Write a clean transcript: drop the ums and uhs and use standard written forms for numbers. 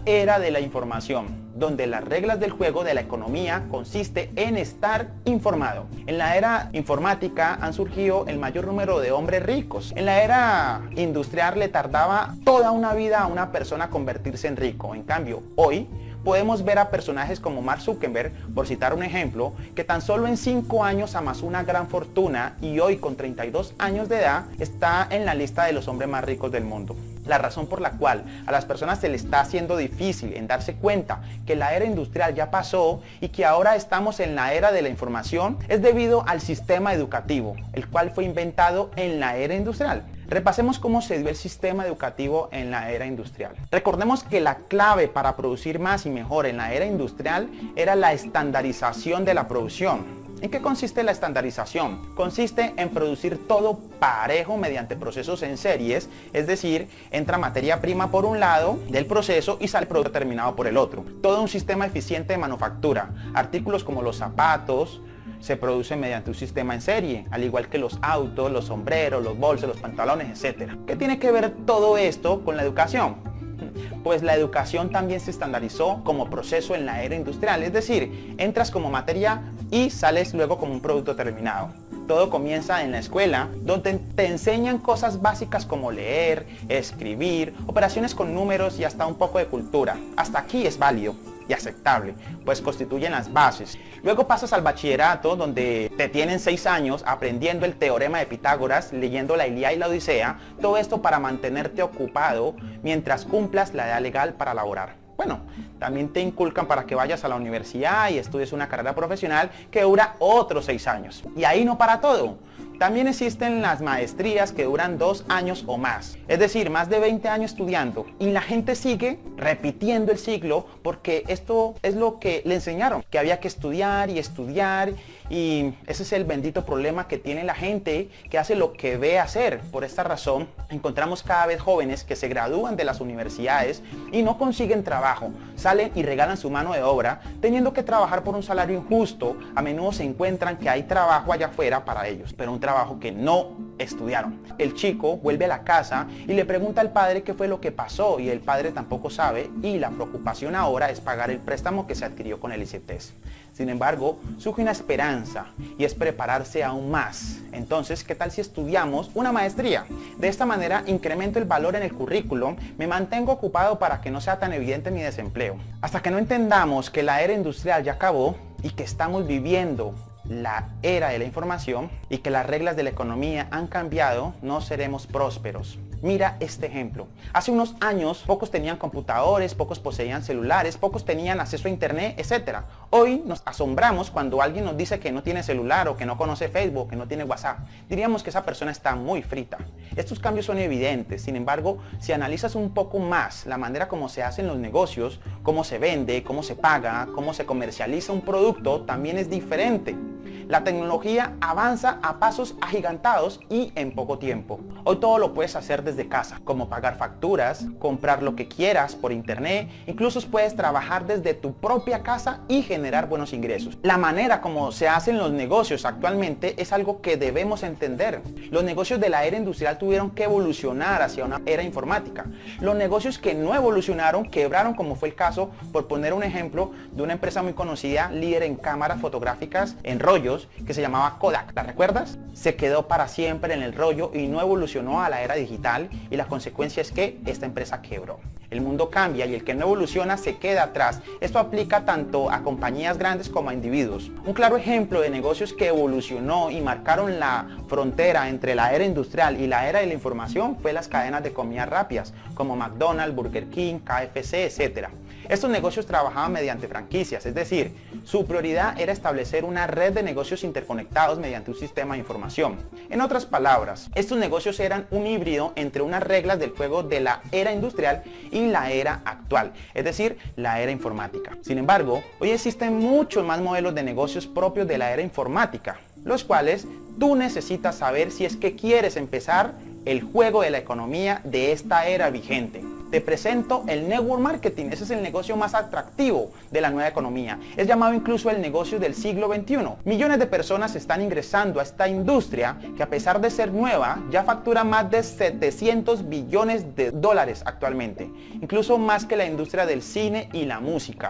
era de la información, donde las reglas del juego de la economía consiste en estar informado. En la era informática han surgido el mayor número de hombres ricos. En la era industrial le tardaba toda una vida a una persona convertirse en rico. En cambio, hoy podemos ver a personajes como Mark Zuckerberg, por citar un ejemplo, que tan solo en 5 años amasó una gran fortuna y hoy con 32 años de edad está en la lista de los hombres más ricos del mundo. La razón por la cual a las personas se les está haciendo difícil en darse cuenta que la era industrial ya pasó y que ahora estamos en la era de la información es debido al sistema educativo, el cual fue inventado en la era industrial. Repasemos cómo se dio el sistema educativo en la era industrial. Recordemos que la clave para producir más y mejor en la era industrial era la estandarización de la producción. ¿En qué consiste la estandarización? Consiste en producir todo parejo mediante procesos en series, es decir, entra materia prima por un lado del proceso y sale producto terminado por el otro. Todo un sistema eficiente de manufactura. Artículos como los zapatos se producen mediante un sistema en serie, al igual que los autos, los sombreros, los bolsos, los pantalones, etc. ¿Qué tiene que ver todo esto con la educación? Pues la educación también se estandarizó como proceso en la era industrial, es decir, entras como materia y sales luego como un producto terminado. Todo comienza en la escuela, donde te enseñan cosas básicas como leer, escribir, operaciones con números y hasta un poco de cultura. Hasta aquí es válido y aceptable, pues constituyen las bases. Luego pasas al bachillerato, donde te tienen 6 años aprendiendo el teorema de Pitágoras, leyendo la Ilíada y la Odisea, todo esto para mantenerte ocupado mientras cumplas la edad legal para laborar. Bueno, también te inculcan para que vayas a la universidad y estudies una carrera profesional que dura otros 6 años. Y ahí no para todo. También existen las maestrías que duran 2 años o más, es decir, más de 20 años estudiando, y la gente sigue repitiendo el ciclo porque esto es lo que le enseñaron, que había que estudiar y estudiar, y ese es el bendito problema que tiene la gente que hace lo que ve hacer. Por esta razón encontramos cada vez jóvenes que se gradúan de las universidades y no consiguen trabajo, salen y regalan su mano de obra teniendo que trabajar por un salario injusto. A menudo se encuentran que hay trabajo allá afuera para ellos, pero un trabajo que no estudiaron. El chico vuelve a la casa y le pregunta al padre qué fue lo que pasó, y el padre tampoco sabe, y la preocupación ahora es pagar el préstamo que se adquirió con el ICETEX. Sin embargo, surge una esperanza y es prepararse aún más. Entonces, ¿qué tal si estudiamos una maestría? De esta manera incremento el valor en el currículum, me mantengo ocupado para que no sea tan evidente mi desempleo. Hasta que no entendamos que la era industrial ya acabó y que estamos viviendo la era de la información y que las reglas de la economía han cambiado, no seremos prósperos. Mira este ejemplo. Hace unos años pocos tenían computadores, pocos poseían celulares, pocos tenían acceso a internet, etc. Hoy nos asombramos cuando alguien nos dice que no tiene celular o que no conoce Facebook, que no tiene WhatsApp. Diríamos que esa persona está muy frita. Estos cambios son evidentes. Sin embargo, si analizas un poco más la manera como se hacen los negocios, cómo se vende, cómo se paga, cómo se comercializa un producto, también es diferente. La tecnología avanza a pasos agigantados y en poco tiempo. Hoy todo lo puedes hacer desde casa, como pagar facturas, comprar lo que quieras por internet, incluso puedes trabajar desde tu propia casa y generar buenos ingresos. La manera como se hacen los negocios actualmente es algo que debemos entender. Los negocios de la era industrial tuvieron que evolucionar hacia una era informática. Los negocios que no evolucionaron quebraron, como fue el caso, por poner un ejemplo, de una empresa muy conocida, líder en cámaras fotográficas en rollos, que se llamaba Kodak. ¿La recuerdas? Se quedó para siempre en el rollo y no evolucionó a la era digital, y la consecuencia es que esta empresa quebró. El mundo cambia y el que no evoluciona se queda atrás. Esto aplica tanto a compañías grandes como a individuos. Un claro ejemplo de negocios que evolucionó y marcaron la frontera entre la era industrial y la era de la información fue las cadenas de comidas rápidas como McDonald's, Burger King, KFC, etc. Estos negocios trabajaban mediante franquicias, es decir, su prioridad era establecer una red de negocios interconectados mediante un sistema de información. En otras palabras, estos negocios eran un híbrido entre unas reglas del juego de la era industrial y la era actual, es decir, la era informática. Sin embargo, hoy existen muchos más modelos de negocios propios de la era informática, los cuales tú necesitas saber si es que quieres empezar el juego de la economía de esta era vigente. te presento el network marketing. Ese es el negocio más atractivo de la nueva economía. Es llamado incluso el negocio del siglo XXI. Millones de personas están ingresando a esta industria que, a pesar de ser nueva, ya factura más de 700 billones de dólares actualmente, incluso más que la industria del cine y la música.